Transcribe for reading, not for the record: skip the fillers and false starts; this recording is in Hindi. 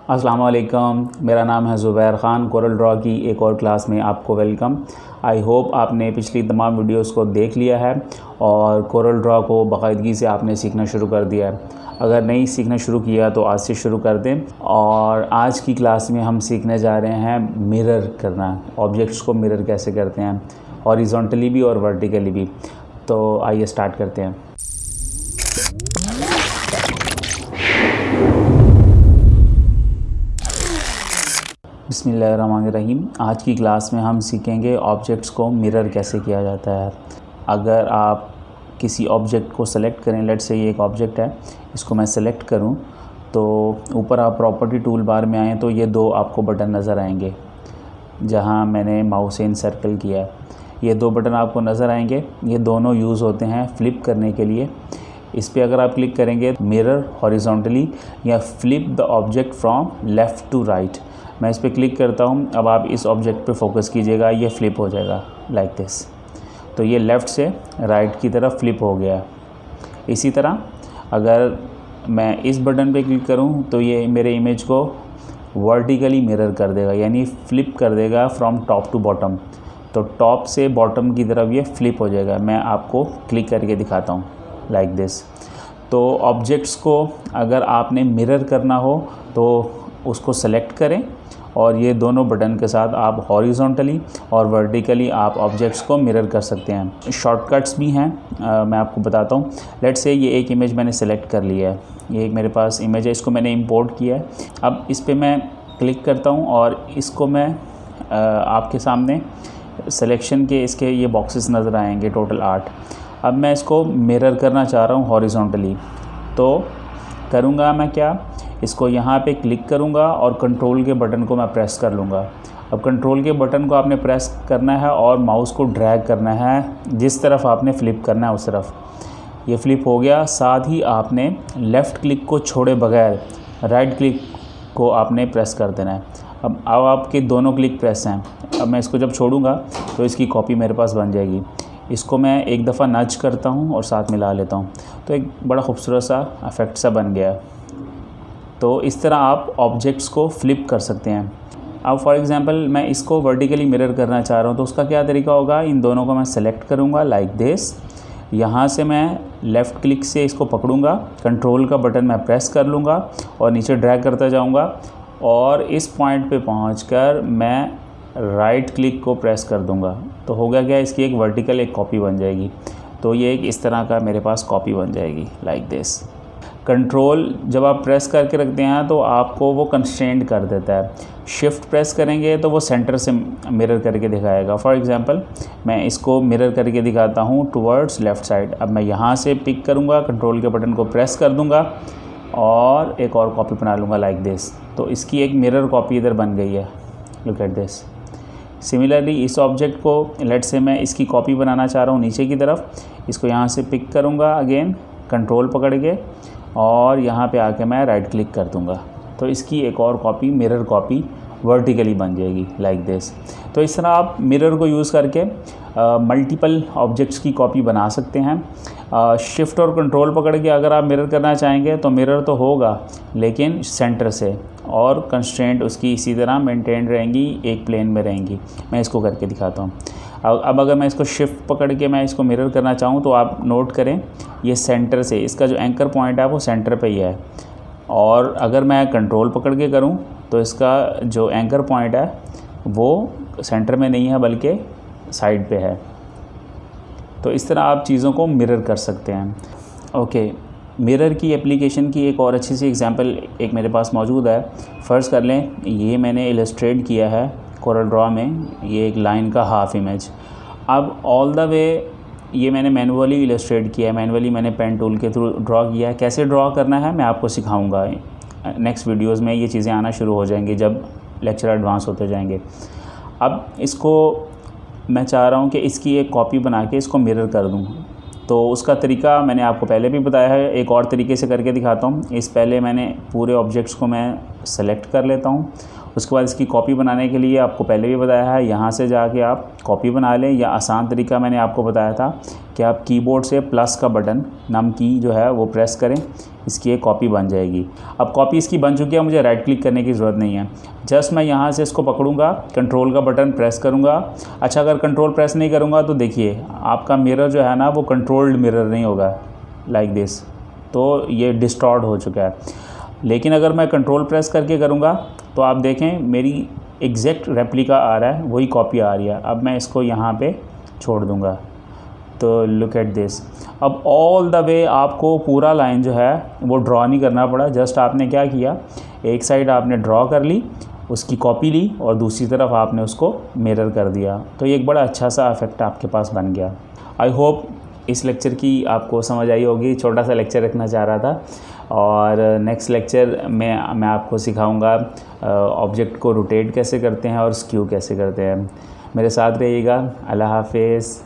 अस्सलाम वालेकुम, मेरा नाम है ज़ुबैर ख़ान। कोरल ड्रॉ की एक और क्लास में आपको वेलकम। आई होप आपने पिछली तमाम वीडियोस को देख लिया है और कोरल ड्रॉ को बाकायदगी से आपने सीखना शुरू कर दिया है। अगर नहीं सीखना शुरू किया तो आज से शुरू कर दें। और आज की क्लास में हम सीखने जा रहे हैं मिरर करना, ऑब्जेक्ट्स को मिरर कैसे करते हैं, हॉरिजॉन्टली भी और वर्टिकली भी। तो आइए स्टार्ट करते हैं। बिस्मिल्लाहिर्रहमानिर्रहीम। आज की क्लास में हम सीखेंगे ऑब्जेक्ट्स को मिरर कैसे किया जाता है। अगर आप किसी ऑब्जेक्ट को सेलेक्ट करें, लेट्स से ये एक ऑब्जेक्ट है, इसको मैं सेलेक्ट करूं, तो ऊपर आप प्रॉपर्टी टूल बार में आएँ तो ये दो आपको बटन नज़र आएंगे जहां मैंने माउस से सर्कल किया है। ये दो बटन आपको नज़र आएंगे। ये दोनों यूज़ होते हैं फ्लिप करने के लिए। इस पर अगर आप क्लिक करेंगे मिरर हॉरिजॉन्टली या flip the object from left to right. मैं इस पर क्लिक करता हूँ। अब आप इस ऑब्जेक्ट पे फोकस कीजिएगा, ये फ्लिप हो जाएगा लाइक दिस। तो ये लेफ़्ट से राइट की तरफ फ्लिप हो गया। इसी तरह अगर मैं इस बटन पे क्लिक करूँ तो ये मेरे इमेज को वर्टिकली मिरर कर देगा, यानी फ्लिप कर देगा फ्रॉम टॉप टू बॉटम। तो टॉप से बॉटम की तरफ ये फ्लिप हो जाएगा। मैं आपको क्लिक करके दिखाता हूँ लाइक दिस। तो ऑब्जेक्ट्स को अगर आपने मिरर करना हो तो उसको सेलेक्ट करें और ये दोनों बटन के साथ आप हॉरिजॉन्टली और वर्टिकली आप ऑब्जेक्ट्स को मिरर कर सकते हैं। शॉर्टकट्स भी हैं, मैं आपको बताता हूँ। लेट्स से ये एक इमेज मैंने सेलेक्ट कर लिया है, ये एक मेरे पास इमेज है, इसको मैंने इंपोर्ट किया है। अब इस पे मैं क्लिक करता हूँ और इसको मैं आपके सामने सिलेक्शन के इसके ये बॉक्सेस नज़र आएंगे, टोटल 8। अब मैं इसको मिरर करना चाह रहा हूँ हॉरिजॉन्टली, तो करूँगा मैं क्या, इसको यहाँ पे क्लिक करूँगा और कंट्रोल के बटन को मैं प्रेस कर लूँगा। अब कंट्रोल के बटन को आपने प्रेस करना है और माउस को ड्रैग करना है जिस तरफ आपने फ्लिप करना है उस तरफ। ये फ्लिप हो गया। साथ ही आपने लेफ़्ट क्लिक को छोड़े बगैर राइट क्लिक को आपने प्रेस कर देना है। अब आपके दोनों क्लिक प्रेस हैं। अब मैं इसको जब छोड़ूंगा तो इसकी कॉपी मेरे पास बन जाएगी। इसको मैं एक दफ़ा नच करता हूँ और साथ मिला लेता हूँ, तो एक बड़ा खूबसूरत सा इफ़ेक्ट सा बन गया। तो इस तरह आप ऑब्जेक्ट्स को फ्लिप कर सकते हैं। अब फॉर एग्ज़ाम्पल मैं इसको वर्टिकली मिरर करना चाह रहा हूँ, तो उसका क्या तरीका होगा, इन दोनों को मैं सेलेक्ट करूँगा लाइक दिस। यहाँ से मैं लेफ़्ट क्लिक से इसको पकड़ूँगा, कंट्रोल का बटन मैं प्रेस कर लूँगा और नीचे ड्रैग करता जाऊँगा और इस पॉइंट पे पहुँचकर मैं राइट क्लिक को प्रेस कर दूँगा। तो होगा क्या, इसकी एक वर्टिकल एक कॉपी बन जाएगी। तो ये एक इस तरह का मेरे पास कॉपी बन जाएगी लाइक दिस। कंट्रोल जब आप प्रेस करके रखते हैं तो आपको वो कंस्ट्रेंट कर देता है। शिफ्ट प्रेस करेंगे तो वो सेंटर से मिरर करके दिखाएगा। फॉर एग्जांपल मैं इसको मिरर करके दिखाता हूँ टुवर्ड्स लेफ़्ट साइड। अब मैं यहाँ से पिक करूँगा, कंट्रोल के बटन को प्रेस कर दूँगा और एक और कॉपी बना लूँगा लाइक दिस। तो इसकी एक मिरर कॉपी इधर बन गई है, लुक एट दिस। सिमिलरली इस ऑब्जेक्ट को लेट से मैं इसकी कॉपी बनाना चाह रहा हूँ नीचे की तरफ। इसको यहाँ से पिक करूँगा, अगेन कंट्रोल पकड़ के, और यहाँ पे आके मैं राइट क्लिक कर दूँगा। तो इसकी एक और कॉपी, मिरर कॉपी वर्टिकली बन जाएगी लाइक दिस। तो इस तरह आप मिरर को यूज़ करके मल्टीपल ऑब्जेक्ट्स की कॉपी बना सकते हैं। शिफ्ट और कंट्रोल पकड़ के अगर आप मिरर करना चाहेंगे तो मिरर तो होगा लेकिन सेंटर से, और कंस्ट्रेंट उसकी इसी तरह मेंटेन रहेंगी, एक प्लेन में रहेंगी। मैं इसको करके दिखाता हूँ। अब अगर मैं इसको शिफ्ट पकड़ के मैं इसको मिरर करना चाहूँ तो आप नोट करें ये सेंटर से, इसका जो एंकर पॉइंट है वो सेंटर पे ही है। और अगर मैं कंट्रोल पकड़ के करूँ तो इसका जो एंकर पॉइंट है वो सेंटर में नहीं है बल्कि साइड पे है। तो इस तरह आप चीज़ों को मिरर कर सकते हैं। ओके, मिरर की एप्लीकेशन की एक और अच्छी सी एग्जांपल एक मेरे पास मौजूद है। फ़र्ज़ कर लें ये मैंने इलस्ट्रेट किया है कोरल ड्रॉ में, ये एक लाइन का हाफ इमेज। अब ऑल द वे ये मैंने मैनुअली इलस्ट्रेट किया है, मैनुअली मैंने पेन टूल के थ्रू ड्रॉ किया है। कैसे ड्रॉ करना है मैं आपको सिखाऊंगा। नेक्स्ट वीडियोस में ये चीज़ें आना शुरू हो जाएंगी जब लेक्चर एडवांस होते जाएंगे। अब इसको मैं चाह रहा हूँ कि इसकी एक कॉपी बना के इसको मिरर कर दूँ। तो उसका तरीका मैंने आपको पहले भी बताया है, एक और तरीके से करके दिखाता हूँ। इस पहले मैंने पूरे ऑब्जेक्ट्स को मैं सेलेक्ट कर लेता हूँ। उसके बाद इसकी कॉपी बनाने के लिए आपको पहले भी बताया है, यहाँ से जाके आप कॉपी बना लें, या आसान तरीका मैंने आपको बताया था कि आप कीबोर्ड से प्लस का बटन, नम की जो है वो प्रेस करें, इसकी एक कॉपी बन जाएगी। अब कॉपी इसकी बन चुकी है, मुझे राइट क्लिक करने की ज़रूरत नहीं है। जस्ट मैं यहाँ से इसको पकड़ूंगा, कंट्रोल का बटन प्रेस करूँगा। अच्छा, अगर कंट्रोल प्रेस नहीं करूँगा तो देखिए आपका मिरर जो है ना वो कंट्रोल्ड मिरर नहीं होगा लाइक दिस, तो ये डिस्टॉर्ट हो चुका है। लेकिन अगर मैं कंट्रोल प्रेस करके करूँगा तो आप देखें मेरी एग्जैक्ट रेप्लिका आ रहा है, वही कॉपी आ रही है। अब मैं इसको यहाँ पे छोड़ दूँगा तो लुक एट दिस। अब ऑल द वे आपको पूरा लाइन जो है वो ड्रॉ नहीं करना पड़ा, जस्ट आपने क्या किया, एक साइड आपने ड्रॉ कर ली, उसकी कॉपी ली और दूसरी तरफ आपने उसको मिरर कर दिया, तो ये एक बड़ा अच्छा सा इफेक्ट आपके पास बन गया। आई होप इस लेक्चर की आपको समझ आई होगी, छोटा सा लेक्चर रखना चाह रहा था। और नेक्स्ट लेक्चर में मैं आपको सिखाऊंगा ऑब्जेक्ट को रोटेट कैसे करते हैं और स्क्यू कैसे करते हैं। मेरे साथ रहिएगा। अल्लाह हाफिज़।